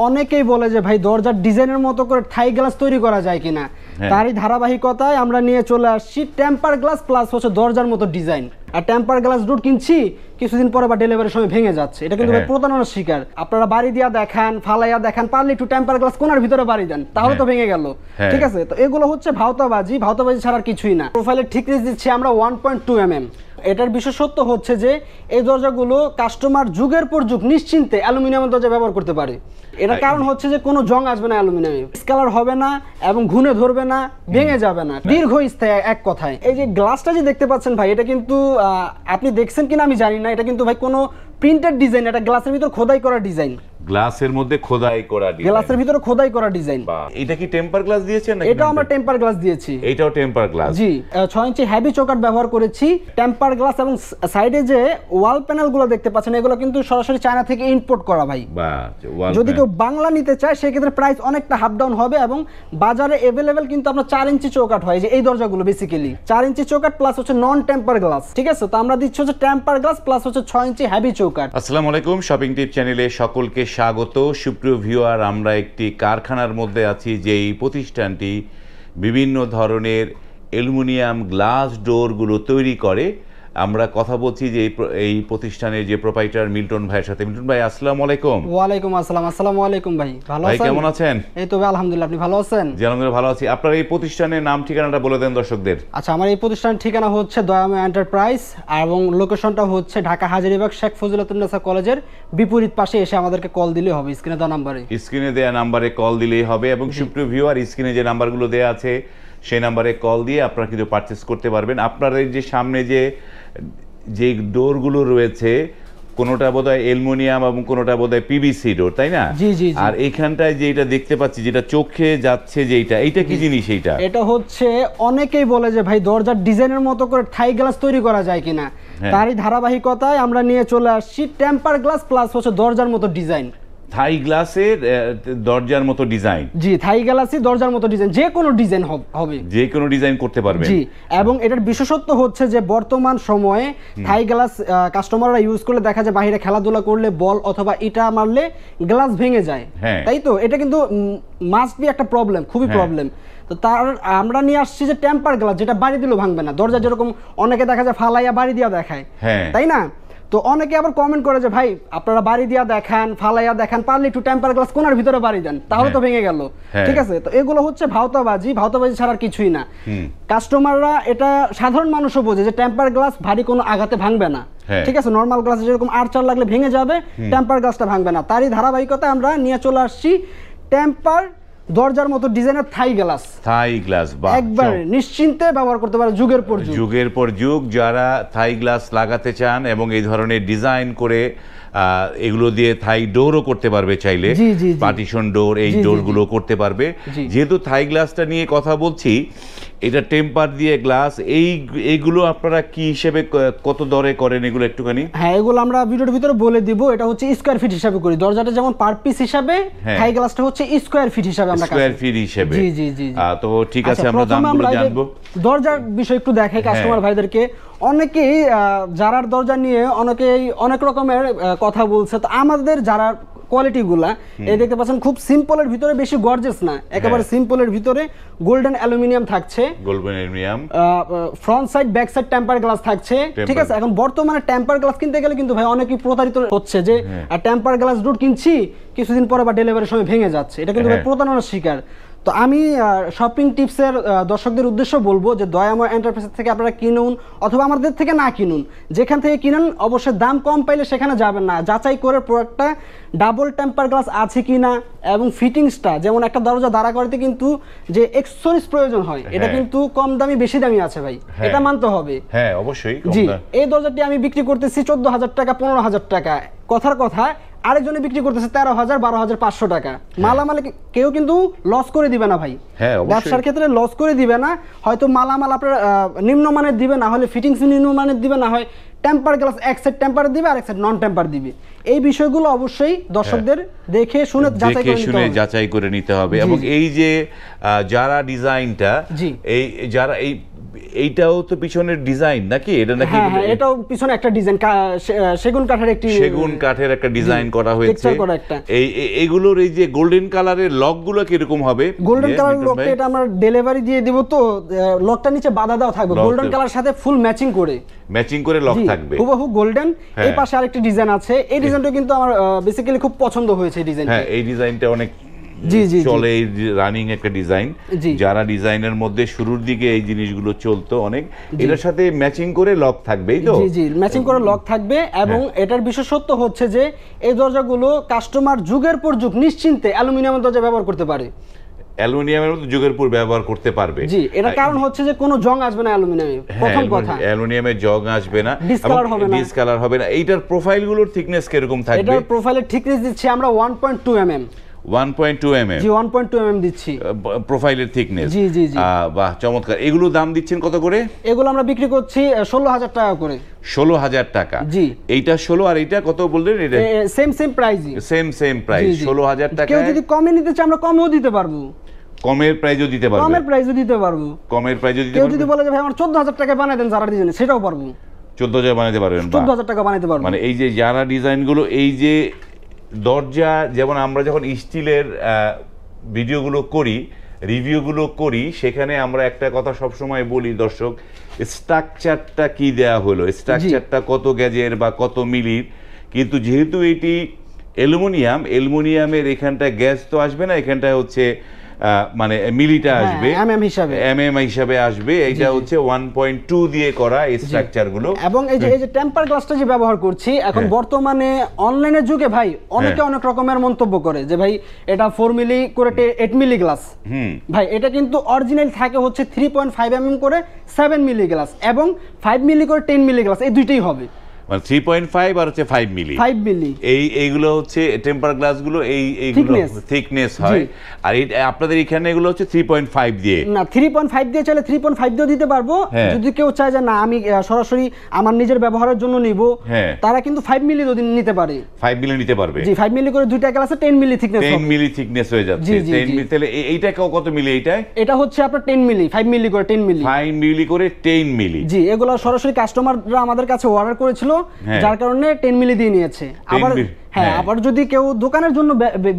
অনেকেই বলে যে ভাই দরজার ডিজাইনের মতো করে থাই গ্লাস তৈরি করা যায় কিনা, তারই ধারাবাহিকতায় আমরা নিয়ে চলে আসছি টেম্পার গ্লাস প্লাস হচ্ছে দরজার মতো ডিজাইন। আর টেম্পার গ্লাস ডোর কিনছি কিছুদিন পরে বা ডেলিভারির সময় ভেঙে যাচ্ছে, এটা কিন্তু প্রতারণার শিকার। আপনারা বাড়ি দিয়া দেখান, ফালাইয়া দেখান, পারলে একটু টেম্পার গ্লাস কোনার ভিতরে বাড়ি দেন, তাহলে তো ভেঙে গেল। ঠিক আছে, তো এগুলো হচ্ছে ভাওতাবাজি ছাড়া কিছুই না। প্রোফাইলের থিকনেস দিচ্ছি আমরা 1.2 mm। এটার বিশেষত্ব হচ্ছে যে এই দরজাগুলো কাস্টমার যুগের পর যুগ নিশ্চিন্তে অ্যালুমিনিয়ামের দরজা ব্যবহার করতে পারে। এটার কারণ হচ্ছে যে কোনো জং আসবে না অ্যালুমিনিয়ামে, স্কালার হবে না এবং ঘুনে ধরবে না, ভেঙে যাবে না, দীর্ঘস্থায়ী এক কথায়। এই যে গ্লাসটা যে দেখতে পাচ্ছেন ভাই, এটা কিন্তু আপনি দেখছেন কিনা আমি জানি না, এটা কিন্তু ভাই কোনো প্রিন্টেড ডিজাইন, এটা গ্লাসের ভিতর খোদাই করা ডিজাইন। গ্লাসের মধ্যে খোদাই করা ডিজাইন, গ্লাসের ভিতরে খোদাই করা ডিজাইন। এটা কি টেম্পার গ্লাস দিয়েছেন নাকি? এটা আমরা টেম্পার গ্লাস দিয়েছি। এটাও টেম্পার গ্লাস? জি, 6 ইঞ্চি হেভি চৌকাঠ ব্যবহার করেছি। টেম্পার গ্লাস এবং সাইডে যে ওয়াল প্যানেলগুলো দেখতে পাচ্ছেন, এগুলো কিন্তু সরাসরি চায়না থেকে ইম্পোর্ট করা ভাই। যদি কেউ বাংলা নিতে চায় সেক্ষেত্রে প্রাইস অনেকটা হাফ ডাউন হবে এবং বাজারে अवेलेबल কিন্তু আপনার 4 ইঞ্চি চৌকাঠ হয়, যে এই দরজাগুলো বেসিক্যালি 4 ইঞ্চি চৌকাঠ প্লাস হচ্ছে নন টেম্পার গ্লাস। ঠিক আছে, তো আমরা দিচ্ছি হচ্ছে টেম্পার গ্লাস প্লাস হচ্ছে 6 ইঞ্চি হেভি চৌকাঠ। আসসালামু আলাইকুম, শপিং টিপ চ্যানেলে সকলকে স্বাগত। সুপ্রিয় ভিউয়ার, আমরা একটি কারখানার মধ্যে আছি, যেই প্রতিষ্ঠানটি বিভিন্ন ধরনের অ্যালুমিনিয়াম গ্লাস ডোরগুলো তৈরি করে। আমরা কথা বলছি যে এই প্রতিষ্ঠানের যে প্রোপাইটার মিল্টন ভাইয়ের সাথে। মিল্টন ভাই, আসসালামু আলাইকুম। ওয়ালাইকুম আসসালাম। আসসালামু আলাইকুম ভাই, ভালো আছেন? ভাই কেমন আছেন? এই তো ভাই আলহামদুলিল্লাহ, আপনি ভালো আছেন? জি আলহামদুলিল্লাহ ভালো আছি। আপনার এই প্রতিষ্ঠানের নাম ঠিকানাটা বলে দেন দর্শকদের। আচ্ছা, আমার এই প্রতিষ্ঠানের ঠিকানা হচ্ছে দয়াময় এন্টারপ্রাইজ এবং লোকেশনটা হচ্ছে ঢাকা হাজারীবাগ শেখ ফজিলাতুন্নেসা কলেজের বিপরীত পাশে। এসে আমাদেরকে কল দিলেই হবে, স্ক্রিনে দেওয়া নাম্বারে। স্ক্রিনে দেওয়া নাম্বারে কল দিলেই হবে এবং সুপ্রিয় ভিউয়ার, স্ক্রিনে যে নাম্বারগুলো দেওয়া আছে সেই নাম্বারে কল দিয়ে আপনারা কিন্তু পারচেস করতে পারবেন। আপনার এই যে সামনে যে ডোরগুলো রয়েছে, কোনোটা বোধহয় অ্যালুমিনিয়াম এবং কোনোটা বোধহয় পিভিসি ডোর, তাই না? জি জি। আর এইখানটায় যেটা দেখতে পাচ্ছি, যেটা চোখে যাচ্ছে, এইটা কি জিনিস? এটা হচ্ছে অনেকেই বলে যে ভাই দরজার ডিজাইনের মতো করে থাই গ্লাস তৈরি করা যায় কিনা, তারই ধারাবাহিকতায় আমরা নিয়ে চলে আসছি টেম্পার গ্লাস প্লাস হচ্ছে দরজার মতো ডিজাইন। থাই গ্লাসের দরজার মতো ডিজাইন? জি, থাই গ্লাসই দরজার মতো ডিজাইন, যে কোনো ডিজাইন হবে, যে কোনো ডিজাইন করতে পারবেন। জি, এবং এটার বিশেষত্ব হচ্ছে যে বর্তমান সময়ে থাই গ্লাস কাস্টমাররা ইউজ করলে দেখা যায় বাইরে খেলাধুলা করলে বল অথবা ইটা মারলে গ্লাস ভেঙে যায়, তাই তো? এটা কিন্তু মাস্ট বি একটা প্রবলেম, খুবই প্রবলেম। তো আমরা নিয়ে আসছি যে টেম্পার গ্লাস, যেটা বাড়ি দিলেও ভাঙবে না। দরজা যেরকম অনেকে দেখা যায় ফালাইয়া বাড়ি দিয়া দেখায়, তাই না? তো অনেকে আবার কমেন্ট করে যে ভাই আপনারা বাড়ি দিয়া দেখান, ফালাইয়া দেখান, পারলে একটু টেম্পার গ্লাস কোনার ভিতরে বাড়ি দেন, তাহলে তো ভেঙে গেল। ঠিক আছে, তো এগুলো হচ্ছে ভাওতাবাজি ছাড়া কিছুই না। কাস্টমাররা, এটা সাধারণ মানুষও বোঝে যে টেম্পার গ্লাস ভারী কোনো আঘাতে ভাঙবে না। ঠিক আছে, নর্মাল গ্লাস যেরকম আর্চার লাগলে ভেঙে যাবে, টেম্পার গ্লাসটা ভাঙবে না। তারই ধারাবাহিকতায় আমরা নিয়ে চলে আসছি টেম্পার দরজার মতো ডিজাইনের থাই গ্লাস। একবার নিশ্চিন্তে ব্যবহার করতে পারে যুগের পর যুগ। যারা থাই গ্লাস লাগাতে চান এবং এই ধরনের ডিজাইন করে এগুলো দিয়ে থাই ডোরও করতে পারবে চাইলে, পার্টিশন ডোর, এই ডোরগুলো করতে পারবে। যেহেতু থাই গ্লাসটা নিয়ে কথা বলছি, এটা টেম্পার দিয়ে গ্লাস, এইগুলো আপনারা কি হিসেবে কত দরে করেন এগুলো একটুখানি? হ্যাঁ, এগুলো আমরা ভিডিওর ভিতরে বলে দিব। এটা হচ্ছে স্কয়ার ফিট হিসাবে করি। দরজাটা যেমন পার পিস হিসাবে, থাই গ্লাসটা হচ্ছে স্কয়ার ফিট হিসাবে আমরা স্কয়ার ফিট হিসাবে। জি জি জি। তো ঠিক আছে, আমরা দামগুলো জানবো। দরজার বিষয় একটু দেখাই কাস্টমার ভাইদেরকে। অনেকেই যারার দরজা নিয়ে অনেক রকমের কথা বলছে। তো আমাদের যারা কোয়ালিটিগুলা এই দেখতে পাচ্ছেন, খুব সিম্পলের ভিতরে, বেশি গর্জিয়াস না, একেবারে সিম্পলের ভিতরে গোল্ডেন অ্যালুমিনিয়াম থাকছে, golden aluminium, front side back side temper glass থাকছে। ঠিক আছে, এখন বর্তমানে টেম্পার গ্লাস কিনতে গেলে কিন্তু ভাই অনেকেই প্রতারিত হচ্ছে যে টেম্পার গ্লাস ডোর কিনছি কিছুদিন পরে বা ডেলিভারির সময় ভেঙে যাচ্ছে, এটা কিন্তু ভাই প্রতারণার শিকার। তো আমি শপিং টিপসের দর্শকদের উদ্দেশ্য বলবো যে দয়াময় এন্টারপ্রাইজ থেকে আপনারা কিনুন অথবা আমাদের থেকে না কিনুন, যেখান থেকে কিনুন অবশ্যই দাম কম পাইলে সেখানে যাবেন না, যাচাই করে প্রোডাক্টটা ডাবল টেম্পার গ্লাস আছে কিনা এবং ফিটিংসটা, যেমন একটা দরজা দাঁড়া করতে কিন্তু যে এক্সেসরিজ প্রয়োজন হয়, এটা কিন্তু কম দামি বেশি দামি আছে ভাই, এটা মানতে হবে। হ্যাঁ অবশ্যই। জি, এই দরজাটি আমি বিক্রি করতেছি 14,000 টাকা, 15,000 টাকা। কথার কথা, আরেকজনে বিক্রি করতেছে 13,000, 12,500 টাকা। মালামাল কেউ কিন্তু লস করে দিবে না ভাই, ব্যবসার ক্ষেত্রে লস করে দিবে না। হয়তো মালামাল আপনার নিম্নমানের দিবে, না হলে ফিটিংস নিম্নমানের দিবে, না হয় টেম্পার গ্লাস এক সাইড টেম্পার দিবে আর এক সাইড নন টেম্পার দিবে। এই বিষয়গুলো অবশ্যই দর্শকদের দেখে শুনে যাচাই করে নিতে হবে। এবং এই যে যারা ডিজাইনটা, যারা এই এইটাও তো পিছনের ডিজাইন নাকি, এটা নাকি? হ্যাঁ, এটাও পিছনে একটা ডিজাইন, সেগুন কাঠের একটা ডিজাইন করা হয়েছে। এইগুলোর এই যে গোল্ডেন কালারের লকগুলো কি রকম হবে? গোল্ডেন কালারের লকটা এটা আমরা ডেলিভারি দিয়ে দিব, তো লকটা নিচে বাঁধা দেওয়া থাকবে গোল্ডেন কালার সাথে ফুল ম্যাচিং করে লক থাকবে, হুবহু গোল্ডেন। এই পাশে আরেকটি ডিজাইন আছে, এই ডিজাইনটা কিন্তু আমার বেসিক্যালি খুব পছন্দ হয়েছে। এই ডিজাইনটা, হ্যাঁ, এই ডিজাইনটা অনেক চলে, এই রানিং একটা ডিজাইন। যারা ডিজাইনের মধ্যে শুরুর দিকে এই জিনিসগুলো চলতো অনেক, এটার সাথে ম্যাচিং করে লক থাকবে। এই তো জি, ম্যাচিং করে লক থাকবে। এবং এটার বিশেষত্ব হচ্ছে যে এই দরজাগুলো কাস্টমার যুগের পর যুগ নিশ্চিন্তে অ্যালুমিনিয়ামের দরজা ব্যবহার করতে পারে। অ্যালুমিনিয়ামের মতো যুগের পর ব্যবহার করতে পারবে। জি, এটা কারণ হচ্ছে যে কোনো জং আসবে না অ্যালুমিনিয়ামে, প্রথম কথা। অ্যালুমিনিয়ামের জং আসবে না, ডিসকালার হবে না। এইটার প্রোফাইলগুলোর থিকনেস কিরকম থাকবে? এটার প্রোফাইলের থিকনেস দিচ্ছি আমরা 1.2 mm। 1.2 mm? জি, 1.2 mm দিচ্ছি প্রোফাইলের থিকনেস। জি জি জি, বাহ, চমৎকার। এগুলো দাম দিচ্ছেন কত করে? এগুলো আমরা বিক্রি করছি 16,000 টাকা করে। 16,000 টাকা? জি। এইটা 16 আর এইটা কত বললেন? এটা সেম প্রাইসই, সেম প্রাইস, 16,000 টাকা। কেউ যদি কমে নিতে চায় আমরা কমও দিতে পারবো, কমের প্রাইসও দিতে পারবো। কেউ যদি বলে যে ভাই আমার 14,000 টাকা বানাই দেন যারা ডিজাইন, সেটাও পারবো। 14,000 বানাতে পারবেন? 14,000 টাকা বানাতে পারবো। মানে এই যে যারা ডিজাইনগুলো, এই যে দরজা, যেমন আমরা যখন স্টিলের ভিডিওগুলো করি, রিভিউগুলো করি, সেখানে আমরা একটা কথা সবসময় বলি দর্শক, স্ট্রাকচারটা কি দেয়া হলো, স্ট্রাকচারটা কত গেজের বা কত মিলির। কিন্তু যেহেতু এটি অ্যালুমিনিয়ামের এখানটা গ্যাস তো আসবে না, এখানটা হচ্ছে মানে মিলিটা আসবে, এমএম হিসাবে আসবে। এইটা হচ্ছে 1.2 দিয়ে করা এই স্ট্রাকচারগুলো। এবং এই যে টেম্পার গ্লাসটা যে ব্যবহার করছি এখন বর্তমানে অনলাইনের যুগে ভাই অনেকে অনেক রকমের মন্তব্য করে যে ভাই এটা 4 মিলি করে 8 মিলি গ্লাস। ভাই এটা কিন্তু অরিজিনাল থাকে হচ্ছে 3.5 mm করে 7 মিলি গ্লাস এবং 5 মিলি করে 10 মিলি গ্লাস, এই দুইটাই হবে। মানে 3.5 আর হচ্ছে 5 মিলি। এইগুলো হচ্ছে টেম্পার গ্লাসগুলো, এইগুলো থিকনেস হয়। আর আপনাদের এখানে এগুলো হচ্ছে 3.5 দিয়ে। না, 3.5 দিয়ে চাইলে 3.5 দিয়েও দিতে পারবো। যদি কেউ চায় যে না আমি সরাসরি আমার নিজের ব্যবহারের জন্য নিব, তারা কিন্তু 5 মিলি নিতে পারে। 5 মিলি নিতে পারবে? জি, 5 মিলি করে দুইটা গ্লাসে 10 মিলি থিকনেস হবে। 10 মিলি থিকনেস হয়ে যাচ্ছে। 10 মিলি। তাহলে এইটা কত মিলি? এটা হচ্ছে আপনার 10 মিলি, 5 মিলি করে 10 মিলি। 5 মিলি করে 10 মিলি। জি, এগুলো সরাসরি কাস্টমাররা আমাদের কাছে অর্ডার করেছিল, যার কারণে 10 মিলি দিয়ে নিয়েছে। আবার যদি কেউ দোকানের জন্য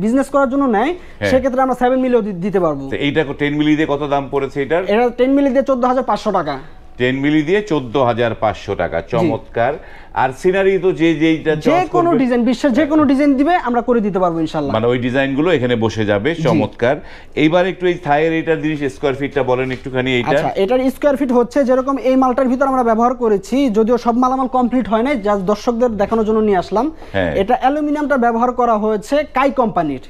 বিজনেস করার জন্য নেয়, সেক্ষেত্রে আমরা 7 মিলিও দিতে পারবো। এইটা 10 মিলি দিয়ে কত দাম পড়েছে এটার? এটা 10 মিলি দিয়ে 14,500 টাকা। 10 মিলি দিয়ে 14,500 টাকা। চমৎকার। আর সিনারি তো যেইটা যে কোনো ডিজাইন, বিশ্বের যে কোনো ডিজাইন দিবে আমরা করে দিতে পারবো ইনশাআল্লাহ। মানে ওই ডিজাইনগুলো এখানে বসে যাবে। চমৎকার। এইবার একটু এই থাইয়ের এটার 30 স্কয়ার ফিটটা বলেন একটুখানি। এইটা আচ্ছা, এটার স্কয়ার ফিট হচ্ছে যেরকম এই মালটার ভিতর আমরা ব্যবহার করেছি, যদিও সব মালামাল কমপ্লিট হয় নাই, জাস্ট দর্শকদের দেখানোর জন্য নিয়ে আসলাম। এটা অ্যালুমিনিয়ামটা ব্যবহার করা হয়েছে কাই কোম্পানির।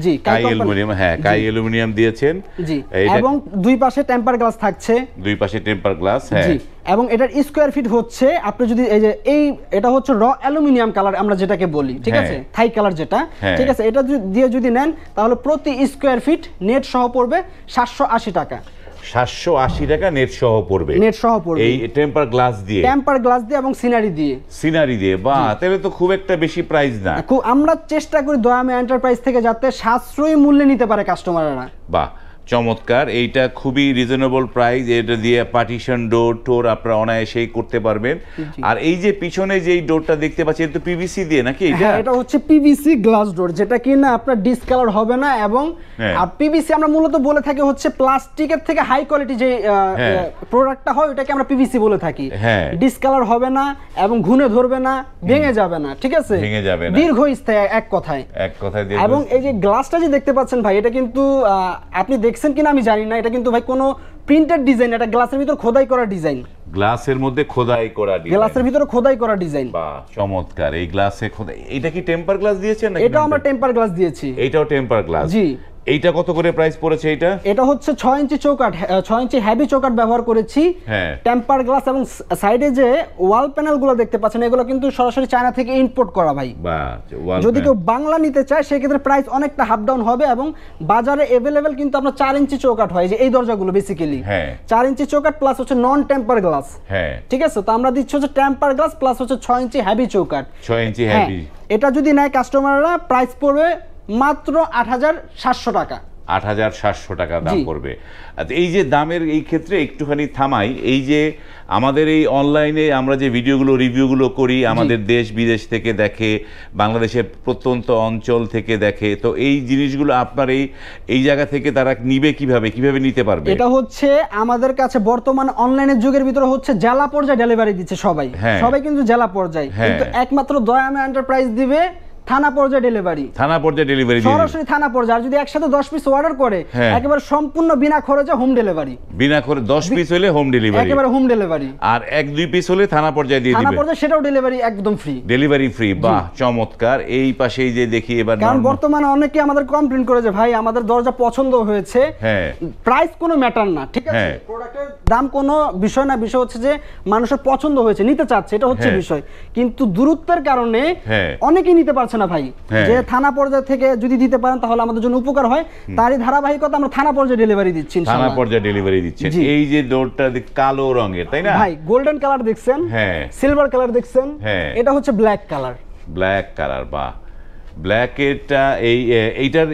জি, কাই অ্যালুমিনিয়াম। কাই অ্যালুমিনিয়াম দিয়েছেন। জি, এবং দুই পাশে টেম্পার গ্লাস থাকছে। দুই পাশে টেম্পার গ্লাস। জি, এবং এটার স্কয়ার ফিট হচ্ছে আপনি যদি এটা হচ্ছে র অ্যালুমিনিয়াম কালার আমরা যেটাকে বলি, ঠিক আছে, থাই কালার যেটা, ঠিক আছে, এটা দিয়ে যদি নেন তাহলে প্রতি স্কয়ার ফিট নেট সহ পড়বে 780 টাকা। 780 টাকা নেট সহ পড়বে। এই টেম্পার গ্লাস দিয়ে এবং সিনারি দিয়ে। বাহ, তাহলে তো খুব একটা বেশি প্রাইস না। আমরা চেষ্টা করি দয়াময় এন্টারপ্রাইজ থেকে যাতে সাশ্রয়ী মূল্যে নিতে পারে কাস্টমাররা। বাহ, চমৎকার। এইটা খুবই রিজনেবল প্রাইস। এটা দিয়ে পার্টিশন ডোর আপনারা অনায়াসেই করতে পারবেন। আর এই যে পিছনে যে ডোরটা দেখতে পাচ্ছি, এটা তো পিভিসি দিয়ে নাকি? এটা হচ্ছে পিভিসি গ্লাস ডোর, যেটা কিনা আপনার ডিসকালার হবে না। এবং পিভিসি আমরা মূলত বলে থাকি হচ্ছে প্লাস্টিকের থেকে হাই কোয়ালিটি যে প্রোডাক্টটা হয় ওটাকে আমরা পিভিসি বলে থাকি। ডিসকালার হবে না এবং ঘুনে ধরবে না, ভেঙে যাবে না, ঠিক আছে, দীর্ঘস্থায়ী, এক কথায়। এবং এই যে গ্লাসটা যে দেখতে পাচ্ছেন ভাই, এটা কিন্তু আপনি দেখছেন কিনা আমি জানি না, এটা কিন্তু ভাই কোনো প্রিন্টেড ডিজাইন, এটা গ্লাসের ভিতর খোদাই করা ডিজাইন। গ্লাসের মধ্যে খোদাই করা ডিজাইন, গ্লাসের ভিতরে খোদাই করা ডিজাইন। বাহ, চমৎকার। এই গ্লাসে খোদাই। এটা কি টেম্পার গ্লাস দিয়েছেন নাকি? এটা আমরা টেম্পার গ্লাস দিয়েছি। এটাও টেম্পার গ্লাস। জি। এইটা কত করে প্রাইস পড়েছে? এটা হচ্ছে 6 ইঞ্চি চৌকাঠ, 6 ইঞ্চি হেভি চৌকাঠ ব্যবহার করেছি। টেম্পার গ্লাস এবং সাইডে যে ওয়াল প্যানেলগুলো দেখতে পাচ্ছেন, এগুলো কিন্তু সরাসরি চায়না থেকে ইম্পোর্ট করা ভাই। যদি কেউ বাংলা নিতে চায় সেক্ষেত্রে প্রাইস অনেকটা হাফ ডাউন হবে। এবং বাজারে अवेलेबल কিন্তু আপনার 4 ইঞ্চি চৌকাঠ হয়, যে এই দরজাগুলো বেসিক্যালি 4 ইঞ্চি চৌকাঠ প্লাস হচ্ছে নন টেম্পার গ্লাস। ঠিক আছে, তো আমরা দিচ্ছি হচ্ছে টেম্পার গ্লাস প্লাস হচ্ছে 6 ইঞ্চি হেভি চৌকাঠ। 6 ইঞ্চি হেভি। এটা যদি নেয় কাস্টমাররা প্রাইস পড়বে মাত্র 8,700 টাকা। 8,700 টাকা দাম পড়বে। আচ্ছা, এই যে দামের এই ক্ষেত্রে একটুখানি থামাই, এই যে আমাদের এই অনলাইনে আমরা যে ভিডিওগুলো রিভিউগুলো করি, আমাদের দেশ বিদেশ থেকে দেখে, বাংলাদেশের প্রত্যন্ত অঞ্চল থেকে দেখে, তো এই জিনিসগুলো আপনার এই জায়গা থেকে তারা নিবে কিভাবে নিতে পারবে? এটা হচ্ছে আমাদের কাছে বর্তমান অনলাইনের যুগের ভিতরে হচ্ছে জেলা পর্যায়ে ডেলিভারি দিচ্ছে সবাই কিন্তু জেলা পর্যায়ে, কিন্তু একমাত্র দয়াময় এন্টারপ্রাইজ দিবে থানা পর্যায়ে ডেলিভারি, সরাসরি থানা পর্যায়ে। আর যদি একসাথে 10 পিস অর্ডার করে একেবারে সম্পূর্ণ বিনা খরচে হোম ডেলিভারি, বিনা খরচে 10 পিস হলে হোম ডেলিভারি, একেবারে হোম ডেলিভারি। আর 1-2 পিস হলে থানা পর্যায়ে দিয়ে দিবে, থানা পর্যায়ে সেটাও ডেলিভারি একদম ফ্রি, ডেলিভারি ফ্রি। বাহ, চমৎকার। এই পাশেই যে দেখি এবার, কারণ বর্তমানে অনেকে আমাদের কমপ্লেইন করে যে ভাই আমাদের দরজা পছন্দ হয়েছে, প্রাইস কোনো ম্যাটার না, ঠিক আছে, প্রোডাক্টের দাম কোনো বিষয় না, বিষয় হচ্ছে যে মানুষের পছন্দ হয়েছে, নিতে চাচ্ছে, এটা হচ্ছে বিষয়। কিন্তু দূরত্বের কারণে অনেকেই নিতে পারছে না ভাই, যে থানা পর্যায়ে থেকে যদি দিতে পারেন তাহলে আমাদের জন্য উপকার হয়। তারই ধারাবাহিকতা আমরা থানা পর্যায়ে ডেলিভারি দিচ্ছি, থানা পর্যায়ে ডেলিভারি দিচ্ছেন। এই যে ডোরটা কালো রঙের, তাই না ভাই? গোল্ডেন কালার দেখছেন, সিলভার কালার দেখছেন, এটা হচ্ছে ব্ল্যাক কালার। ব্ল্যাক কালার, বাহ। ব্ল্যাক এরটা এইটার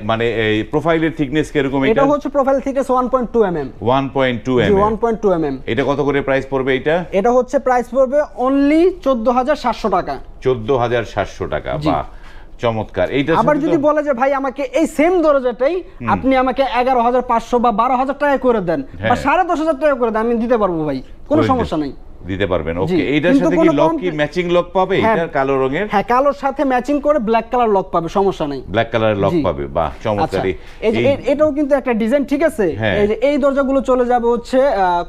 মানে এই প্রোফাইলের থিকনেস কি রকম? এটা হচ্ছে profile thickness 1.2 mm। 1.2 mm, 1.2 mm। এটা কত করে প্রাইস পড়বে? এটা হচ্ছে প্রাইস পড়বে অনলি 14,700 টাকা। 14,700 টাকা, বাহ, চমৎকার। এইটা আবার যদি বলে যে ভাই আমাকে এই সেম দরজাটাই আপনি আমাকে 11,500 বা 12,000 টাকা করে দেন বা 10,500 টাকা করে দেন, আমি দিতে পারবো ভাই, কোনো সমস্যা নাই, দিতে পারবেন। ওকে, এইটার সাথে কি লক, কি ম্যাচিং লক পাবে? এটা কালো রঙের, কালোর সাথে ম্যাচিং করে ব্ল্যাক কালার লক পাবে, সমস্যা নাই, ব্ল্যাক কালারের লক পাবে, বাহ, চমৎকার। এটাও কিন্তু একটা ডিজাইন, ঠিক আছে। এই দরজাগুলো চলে যাবে হচ্ছে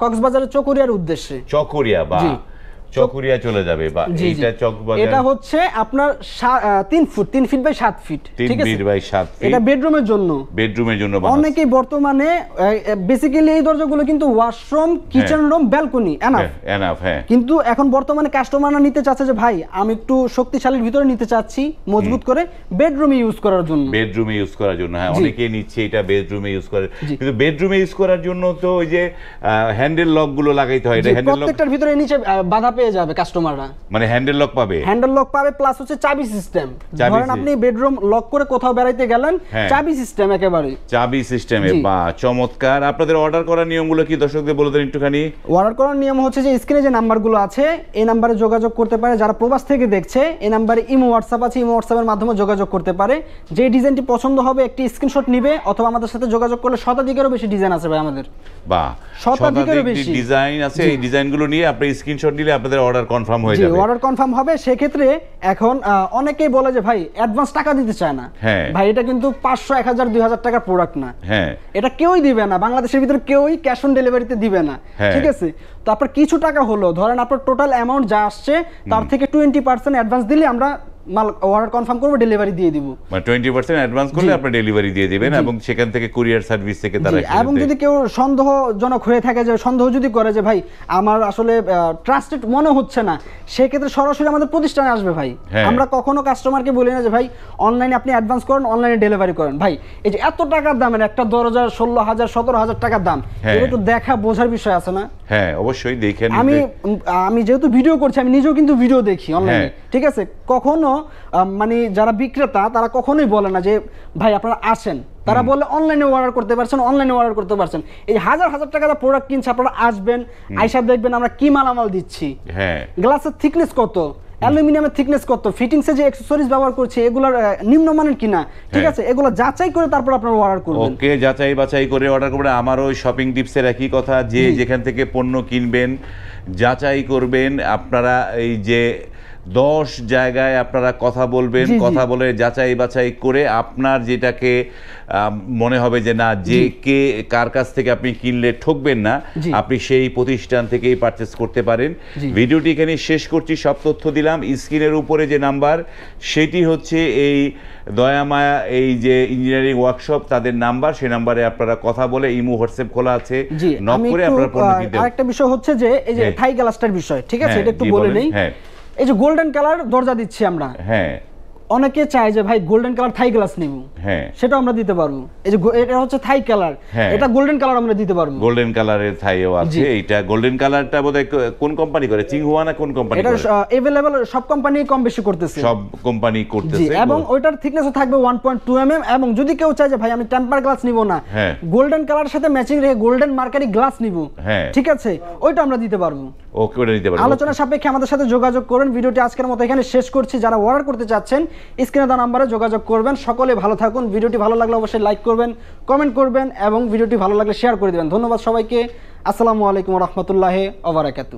কক্সবাজারের চকরিয়ার উদ্দেশ্যে। চকরিয়া, বাহ, চকরিয়া চলে যাবে, বা এইটা চকবাজার, এটা হচ্ছে আপনার 3 ফিট বাই 7 ফিট, ঠিক আছে, 3 ফিট বাই 7 ফিট। এটা বেডরুমের জন্য বানানো। অনেকেই বর্তমানে বেসিক্যালি এই দরজাগুলো কিন্তু washroom, kitchen room, balcony enough, কিন্তু এখন বর্তমানে কাস্টমাররা নিতে চাচ্ছে যে ভাই আমি একটু শক্তিশালীর ভিতরে নিতে চাচ্ছি, মজবুত করে বেডরুমে ইউজ করার জন্য, অনেকেই নিচ্ছে এটা বেডরুমে ইউজ করে। কিন্তু বেডরুমে ইউজ করার জন্য তো ওই যে হ্যান্ডেল লক গুলো লাগাইতে হয়, এটা হ্যান্ডেল লক প্রত্যেকটার ভিতরে নিচে বাধা পেয়ে যাবে কাস্টমাররা, মানে হ্যান্ডেল লক পাবে, প্লাস হচ্ছে চাবি সিস্টেম। ধরেন আপনি বেডরুম লক করে কোথাও বেড়াইতে গেলেন, চাবি সিস্টেম, একেবারে চাবি সিস্টেমে, বা চমৎকার। আপনাদের অর্ডার করার নিয়মগুলো কি দর্শকদের বলে দেন একটুখানি? অর্ডার করার নিয়ম হচ্ছে যে স্ক্রিনে যে নাম্বারগুলো আছে এই নাম্বারে যোগাযোগ করতে পারে, যারা প্রবাস থেকে দেখছে এই নাম্বারে ইমো হোয়াটসঅ্যাপ আছে, ইমো হোয়াটসঅ্যাপের মাধ্যমে যোগাযোগ করতে পারে। যে ডিজাইনটি পছন্দ হবে একটি স্ক্রিনশট নিবে, অথবা আমাদের সাথে যোগাযোগ করলে শতাধিকেরও বেশি ডিজাইন আছে ভাই আমাদের, বাহ, শতাধিকেরও বেশি ডিজাইন আছে। এই ডিজাইনগুলো নিয়ে আপনি স্ক্রিনশট দিলে আপনাদের অর্ডার কনফার্ম হয়ে যাবে, অর্ডার কনফার্ম হবে। সেক্ষেত্রে এখন অনেকেই বলে যে ভাই অ্যাডভান্স টাকা দিতে চায় না, ভাই এটা কিন্তু 500, 1000, 2000 টাকার প্রোডাক্ট না, এটা কেউই দিবে না, বাংলাদেশের ভিতরে কেউই ক্যাশ অন ডেলিভারিতে দিবে না, ঠিক আছে। তো আপনার কিছু টাকা হলো, ধরেন আপনার টোটাল অ্যামাউন্ট যা আসছে তার থেকে 20% অ্যাডভান্স দিলে আমরা মাল অর্ডার কনফার্ম করব, ডেলিভারি দিয়ে দিব। মানে 20% অ্যাডভান্স করলে আপনি ডেলিভারি দিয়ে দিবেন, এবং সেখান থেকে কুরিয়ার সার্ভিস থেকে তারা। এবং যদি কেউ সন্দেহজনক হয়ে থাকে, যে সন্দেহ যদি করে যে ভাই আমার আসলে ট্রাস্টেড মনে হচ্ছে না, সেই ক্ষেত্রে সরাসরি আমাদের প্রতিষ্ঠানে আসবে ভাই। আমরা কখনো কাস্টমারকে বলি না যে ভাই অনলাইনে আপনি অ্যাডভান্স করেন, অনলাইনে ডেলিভারি করেন। ভাই এই যে এত টাকার দামের একটা দরজা 16,000, 17,000 টাকার দাম, এটা তো দেখা বোঝার বিষয় আছে না? হ্যাঁ, অবশ্যই দেখেন। আমি যেহেতু ভিডিও করছি, আমি নিজেও কিন্তু ভিডিও দেখি অনলাইনে, ঠিক আছে। কখনো মানে যারা বিক্রেতা তারা কখনোই বলে না যে ভাই আপনারা আসেন, তারা বলে অনলাইনে অর্ডার করতে পারছেন, এই হাজার টাকা দা প্রোডাক্ট কিনছে, আপনারা আসবেন, আইসা দেখবেন আমরা কি মালামাল দিচ্ছি, গ্লাসের থিকনেস কত, অ্যালুমিনিয়ামের থিকনেস কত, ফিটিংসে যে অ্যাকসেসরিজ ব্যবহার করছি এগুলোর নিম্নমানের কিনা, ঠিক আছে, এগুলো যাচাই করে তারপর আপনারা অর্ডার করবেন। ওকে, যাচাই বাছাই করে অর্ডার করবেন। আমার ওই শপিং টিপসের একই কথা, যে যেখান থেকে পণ্য কিনবেন যাচাই করবেন। আপনারা এই যে 10 জায়গায় আপনারা কথা বলবেন, কথা বলে যাচাই বাছাই করে আপনার যেটাকে মনে হবে যে না, যে কে কার কাছ থেকে আপনি কিনলে ঠকবেন না, আপনি সেই প্রতিষ্ঠান থেকেই পারচেস করতে পারেন। ভিডিওটি এখানে শেষ করছি, সব তথ্য দিলাম। স্ক্রিনের উপরে যে নাম্বার সেটি হচ্ছে এই দয়ামায়া এই যে ইঞ্জিনিয়ারিং ওয়ার্কশপ, তাদের নাম্বার, সেই নাম্বারে আপনারা কথা বলে, ইমো হোয়াটসঅ্যাপ খোলা আছে, নক করে আপনারা পণ্য কিনতে। আরেকটা বিষয় হচ্ছে যে এই যে থাই গ্লাসটার বিষয়, ঠিক আছে, এটা একটু বলে নেই। এই যে গোল্ডেন কালার দরজা দিচ্ছি আমরা, অনেকে চায় যে ভাই গোল্ডেন কালার থাই গ্লাস নিব, হ্যাঁ সেটা আমরা দিতে পারবো। এই যে এটা হচ্ছে থাই কালার, এটা গোল্ডেন কালার আমরা দিতে পারবো। গোল্ডেন কালারের থাইও আছে। এইটা গোল্ডেন কালারটা বোধহয় কোন কোম্পানি করে, চিংহুয়া না কোন কোম্পানি? এটা अवेलेबल সব কোম্পানি কম বেশি করতেছে, সব কোম্পানি করতেছে। এবং ওইটার থিকনেসও থাকবে 1.2 mm। এবং যদি কেউ চায় যে ভাই আমি টেম্পার গ্লাস নিব না, গোল্ডেন কালারের সাথে ম্যাচিং রেখে গোল্ডেন মার্কারি গ্লাস নিব, ঠিক আছে, ওইটা আমরা দিতে পারবো। ওকে, ওটা নিতে পারবো। আলোচনা সাপেক্ষে আমাদের সাথে যোগাযোগ করুন। ভিডিওটি আজকের মতো এখানে শেষ করছি। যারা অর্ডার করতে চাচ্ছেন স্ক্রিনে দেওয়া নম্বরে যোগাযোগ করবেন। সকলে ভালো থাকুন। ভিডিওটি ভালো লাগলে অবশ্যই লাইক করবেন, কমেন্ট করবেন এবং ভিডিওটি ভালো লাগলে শেয়ার করে দিবেন। ধন্যবাদ সবাইকে। আসসালামু আলাইকুম ওয়া রাহমাতুল্লাহি ওয়া বারাকাতুহু।